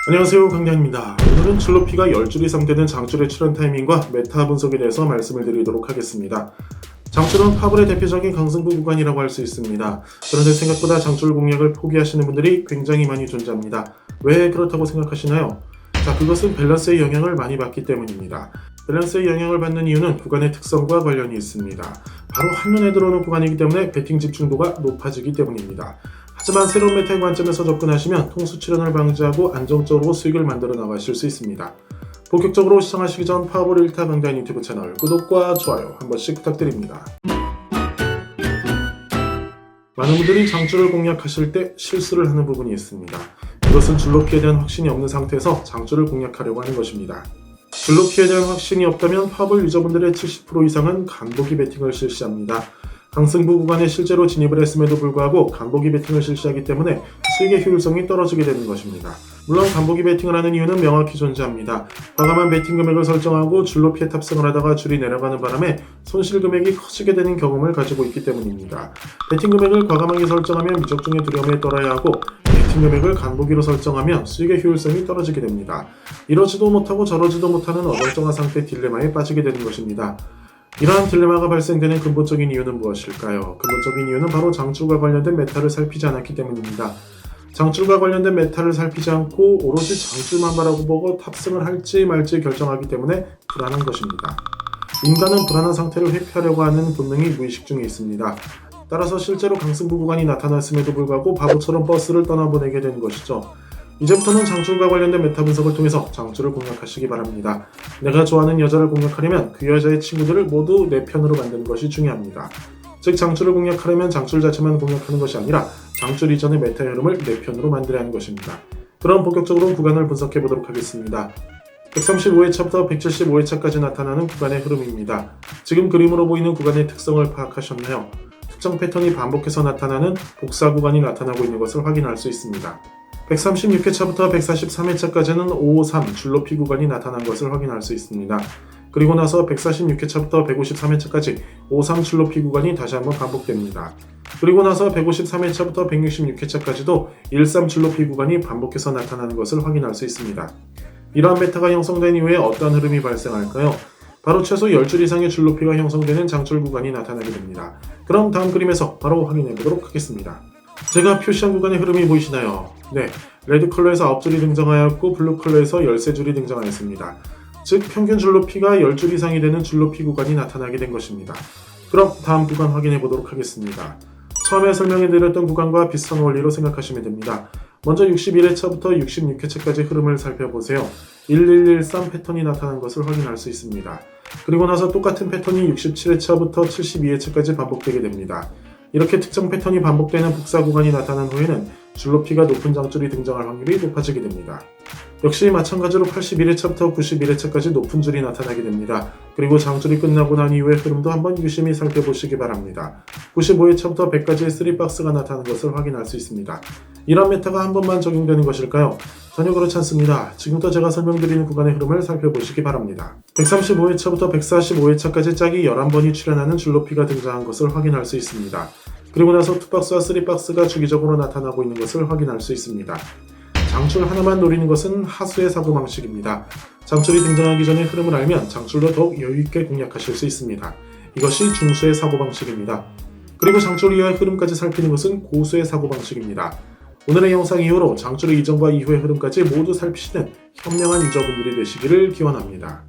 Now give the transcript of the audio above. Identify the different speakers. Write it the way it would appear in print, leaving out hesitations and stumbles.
Speaker 1: 안녕하세요, 강량입니다. 오늘은 줄높이가 10줄 이상 되는 장줄의 출현 타이밍과 메타 분석에 대해서 말씀을 드리도록 하겠습니다. 장줄은 파블의 대표적인 강승부 구간이라고 할 수 있습니다. 그런데 생각보다 장줄 공략을 포기하시는 분들이 굉장히 많이 존재합니다. 왜 그렇다고 생각하시나요? 자, 그것은 밸런스의 영향을 많이 받기 때문입니다. 밸런스의 영향을 받는 이유는 구간의 특성과 관련이 있습니다. 바로 한눈에 들어오는 구간이기 때문에 배팅 집중도가 높아지기 때문입니다. 하지만 새로운 메타의 관점에서 접근하시면 통수 출현을 방지하고 안정적으로 수익을 만들어 나가실 수 있습니다. 본격적으로 시청하시기 전 파워볼 1타 강단 유튜브 채널 구독과 좋아요 한 번씩 부탁드립니다. 많은 분들이 장줄을 공략하실 때 실수를 하는 부분이 있습니다. 이것은 줄높이에 대한 확신이 없는 상태에서 장줄을 공략하려고 하는 것입니다. 줄높이에 대한 확신이 없다면 파워볼 유저분들의 70% 이상은 간보기 베팅을 실시합니다. 강승부 구간에 실제로 진입을 했음에도 불구하고 간보기 베팅을 실시하기 때문에 수익의 효율성이 떨어지게 되는 것입니다. 물론 간보기 베팅을 하는 이유는 명확히 존재합니다. 과감한 베팅 금액을 설정하고 줄높이에 탑승을 하다가 줄이 내려가는 바람에 손실 금액이 커지게 되는 경험을 가지고 있기 때문입니다. 베팅 금액을 과감하게 설정하면 미적중의 두려움에 떨어야 하고 베팅 금액을 간보기로 설정하면 수익의 효율성이 떨어지게 됩니다. 이러지도 못하고 저러지도 못하는 어정쩡한 상태 딜레마에 빠지게 되는 것입니다. 이러한 딜레마가 발생되는 근본적인 이유는 무엇일까요? 근본적인 이유는 바로 장줄과 관련된 메타를 살피지 않았기 때문입니다. 장줄과 관련된 메타를 살피지 않고 오로지 장줄만 바라보고 탑승을 할지 말지 결정하기 때문에 불안한 것입니다. 인간은 불안한 상태를 회피하려고 하는 본능이 무의식 중에 있습니다. 따라서 실제로 강승부 구간이 나타났음에도 불구하고 바보처럼 버스를 떠나보내게 된 것이죠. 이제부터는 장줄과 관련된 메타 분석을 통해서 장줄을 공략하시기 바랍니다. 내가 좋아하는 여자를 공략하려면 그 여자의 친구들을 모두 내 편으로 만드는 것이 중요합니다. 즉 장줄을 공략하려면 장줄 자체만 공략하는 것이 아니라 장줄 이전의 메타 흐름을 내 편으로 만들어야 하는 것입니다. 그럼 본격적으로 구간을 분석해 보도록 하겠습니다. 135회차부터 175회차까지 나타나는 구간의 흐름입니다. 지금 그림으로 보이는 구간의 특성을 파악하셨나요? 특정 패턴이 반복해서 나타나는 복사 구간이 나타나고 있는 것을 확인할 수 있습니다. 136회차부터 143회차까지는 553 줄높이 구간이 나타난 것을 확인할 수 있습니다. 그리고 나서 146회차부터 153회차까지 53 줄높이 구간이 다시 한번 반복됩니다. 그리고 나서 153회차부터 166회차까지도 13 줄높이 구간이 반복해서 나타나는 것을 확인할 수 있습니다. 이러한 메타가 형성된 이후에 어떤 흐름이 발생할까요? 바로 최소 10줄 이상의 줄높이가 형성되는 장줄 구간이 나타나게 됩니다. 그럼 다음 그림에서 바로 확인해 보도록 하겠습니다. 제가 표시한 구간의 흐름이 보이시나요? 네, 레드 컬러에서 9줄이 등장하였고 블루 컬러에서 13줄이 등장하였습니다. 즉 평균 줄높이가 10줄 이상이 되는 줄높이 구간이 나타나게 된 것입니다. 그럼 다음 구간 확인해 보도록 하겠습니다. 처음에 설명해 드렸던 구간과 비슷한 원리로 생각하시면 됩니다. 먼저 61회차부터 66회차까지 흐름을 살펴보세요. 1113 패턴이 나타난 것을 확인할 수 있습니다. 그리고 나서 똑같은 패턴이 67회차부터 72회차까지 반복되게 됩니다. 이렇게 특정 패턴이 반복되는 복사 구간이 나타난 후에는 줄높이가 높은 장줄이 등장할 확률이 높아지게 됩니다. 역시 마찬가지로 81회차부터 91회차까지 높은 줄이 나타나게 됩니다. 그리고 장줄이 끝나고 난 이후의 흐름도 한번 유심히 살펴보시기 바랍니다. 95회차부터 100까지의 3박스가 나타나는 것을 확인할 수 있습니다. 이런 메타가 한 번만 적용되는 것일까요? 전혀 그렇지 않습니다. 지금부터 제가 설명드리는 구간의 흐름을 살펴보시기 바랍니다. 135회차부터 145회차까지 짝이 11번이 출현하는 줄높이가 등장한 것을 확인할 수 있습니다. 그리고 나서 2박스와 3박스가 주기적으로 나타나고 있는 것을 확인할 수 있습니다. 장줄 하나만 노리는 것은 하수의 사고방식입니다. 장줄이 등장하기 전에 흐름을 알면 장줄로 더욱 여유있게 공략하실 수 있습니다. 이것이 중수의 사고방식입니다. 그리고 장줄 이하의 흐름까지 살피는 것은 고수의 사고방식입니다. 오늘의 영상 이후로 장줄의 이전과 이후의 흐름까지 모두 살피시는 현명한 유저분들이 되시기를 기원합니다.